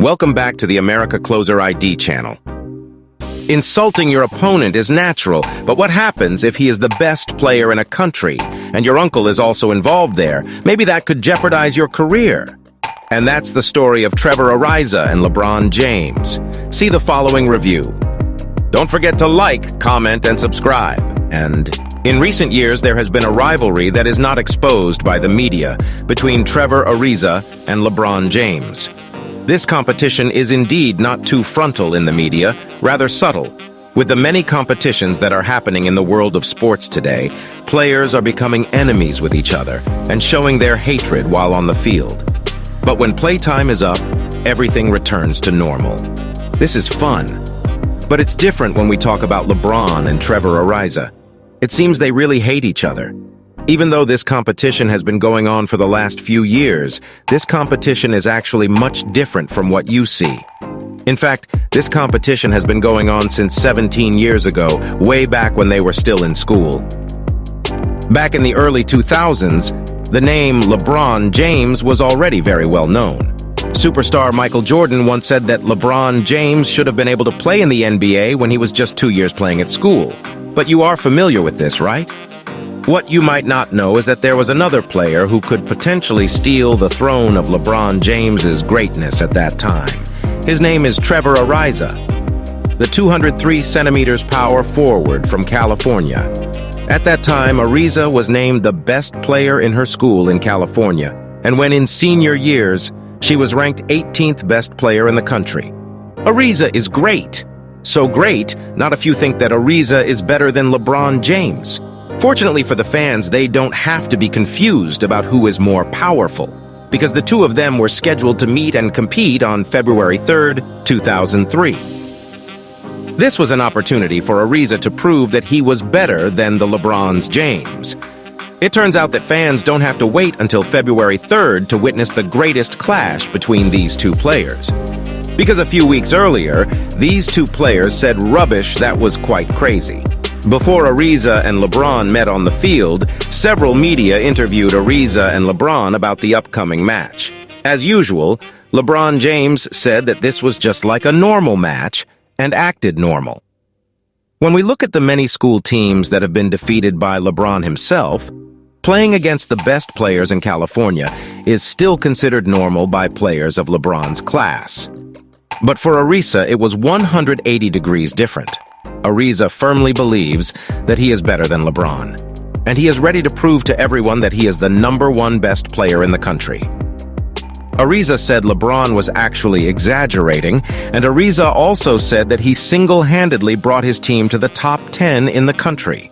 Welcome back to the America Closer ID channel. Insulting your opponent is natural, but what happens if he is the best player in a country, and your uncle is also involved there? Maybe that could jeopardize your career. And that's the story of Trevor Ariza and LeBron James. See the following review. Don't forget to like, comment, and subscribe. And in recent years, there has been a rivalry that is not exposed by the media between Trevor Ariza and LeBron James. This competition is indeed not too frontal in the media, rather subtle. With the many competitions that are happening in the world of sports today, players are becoming enemies with each other and showing their hatred while on the field. But when playtime is up, everything returns to normal. This is fun. But it's different when we talk about LeBron and Trevor Ariza. It seems they really hate each other. Even though this competition has been going on for the last few years, this competition is actually much different from what you see. In fact, this competition has been going on since 17 years ago, way back when they were still in school. Back in the early 2000s, the name LeBron James was already very well known. Superstar Michael Jordan once said that LeBron James should have been able to play in the NBA when he was just 2 years playing at school. But you are familiar with this, right? What you might not know is that there was another player who could potentially steal the throne of LeBron James's greatness at that time. His name is Trevor Ariza, the 203 centimeters power forward from California. At that time, Ariza was named the best player in her school in California, and when in senior years, she was ranked 18th best player in the country. Ariza is great. So great, not a few think that Ariza is better than LeBron James. Fortunately for the fans, they don't have to be confused about who is more powerful, because the two of them were scheduled to meet and compete on February 3rd, 2003. This was an opportunity for Ariza to prove that he was better than the LeBron's James. It turns out that fans don't have to wait until February 3rd to witness the greatest clash between these two players. Because a few weeks earlier, these two players said rubbish that was quite crazy. Before Ariza and LeBron met on the field, several media interviewed Ariza and LeBron about the upcoming match. As usual, LeBron James said that this was just like a normal match and acted normal. When we look at the many school teams that have been defeated by LeBron himself, playing against the best players in California is still considered normal by players of LeBron's class. But for Ariza, it was 180 degrees different. Ariza firmly believes that he is better than LeBron, and he is ready to prove to everyone that he is the #1 best player in the country. Ariza said LeBron was actually exaggerating, and Ariza also said that he single-handedly brought his team to the top 10 in the country.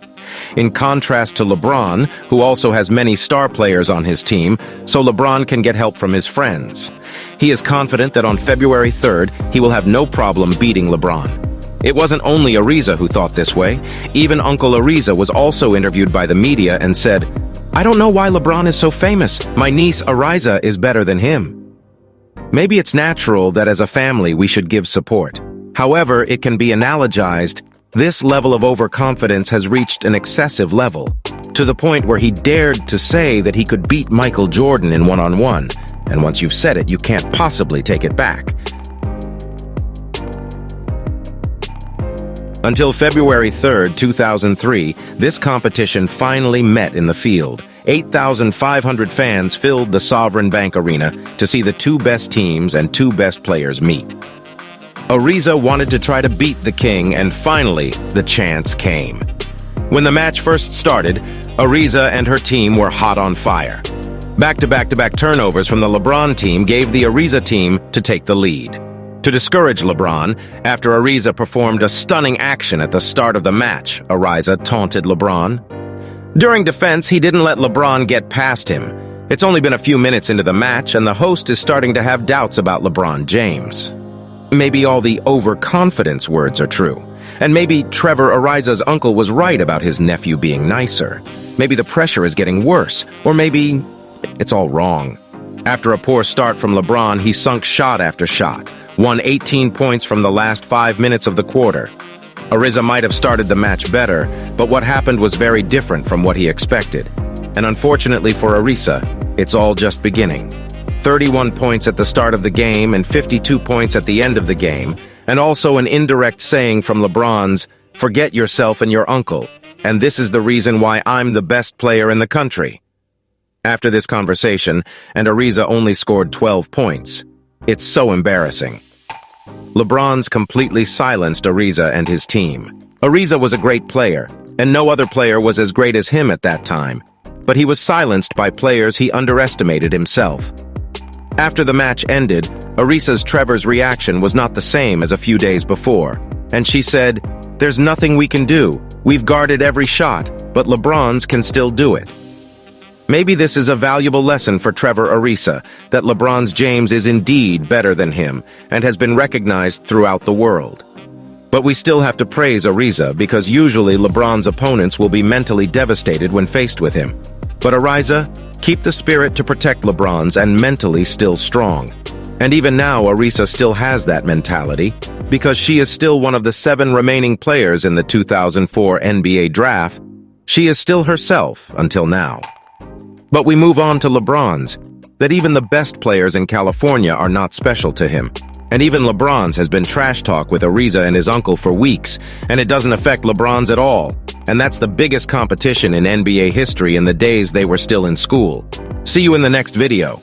In contrast to LeBron, who also has many star players on his team, so LeBron can get help from his friends. He is confident that on February 3rd, he will have no problem beating LeBron. It wasn't only Ariza who thought this way. Even Uncle Ariza was also interviewed by the media and said, "I don't know why LeBron is so famous. My niece Ariza is better than him." Maybe it's natural that as a family we should give support. However, it can be analogized. This level of overconfidence has reached an excessive level, to the point where he dared to say that he could beat Michael Jordan in one-on-one. And once you've said it, you can't possibly take it back. Until February 3rd, 2003, this competition finally met in the field. 8,500 fans filled the Sovereign Bank Arena to see the two best teams and two best players meet. Ariza wanted to try to beat the king, and finally, the chance came. When the match first started, Ariza and her team were hot on fire. Back-to-back-to-back turnovers from the LeBron team gave the Ariza team to take the lead. To discourage LeBron, after Ariza performed a stunning action at the start of the match, Ariza taunted LeBron. During defense, he didn't let LeBron get past him. It's only been a few minutes into the match, and the host is starting to have doubts about LeBron James. Maybe all the overconfidence words are true. And maybe Trevor Ariza's uncle was right about his nephew being nicer. Maybe the pressure is getting worse, or maybe it's all wrong. After a poor start from LeBron, he sunk shot after shot, won 18 points from the last 5 minutes of the quarter. Ariza might have started the match better, but what happened was very different from what he expected. And unfortunately for Ariza, it's all just beginning. 31 points at the start of the game and 52 points at the end of the game, and also an indirect saying from LeBron's, "Forget yourself and your uncle, and this is the reason why I'm the best player in the country." After this conversation, and Ariza only scored 12 points. It's so embarrassing. LeBron's completely silenced Ariza and his team. Ariza was a great player, and no other player was as great as him at that time, but he was silenced by players he underestimated himself. After the match ended, Ariza's Trevor's reaction was not the same as a few days before, and she said, "There's nothing we can do. We've guarded every shot, but LeBron's can still do it." Maybe this is a valuable lesson for Trevor Ariza, that LeBron James is indeed better than him and has been recognized throughout the world. But we still have to praise Ariza because usually LeBron's opponents will be mentally devastated when faced with him. But Ariza, keep the spirit to protect LeBron's and mentally still strong. And even now, Ariza still has that mentality because she is still one of the 7 remaining players in the 2004 NBA draft. She is still herself until now. But we move on to LeBron's, that even the best players in California are not special to him. And even LeBron's has been trash talk with Ariza and his uncle for weeks, and it doesn't affect LeBron's at all. And that's the biggest competition in NBA history in the days they were still in school. See you in the next video.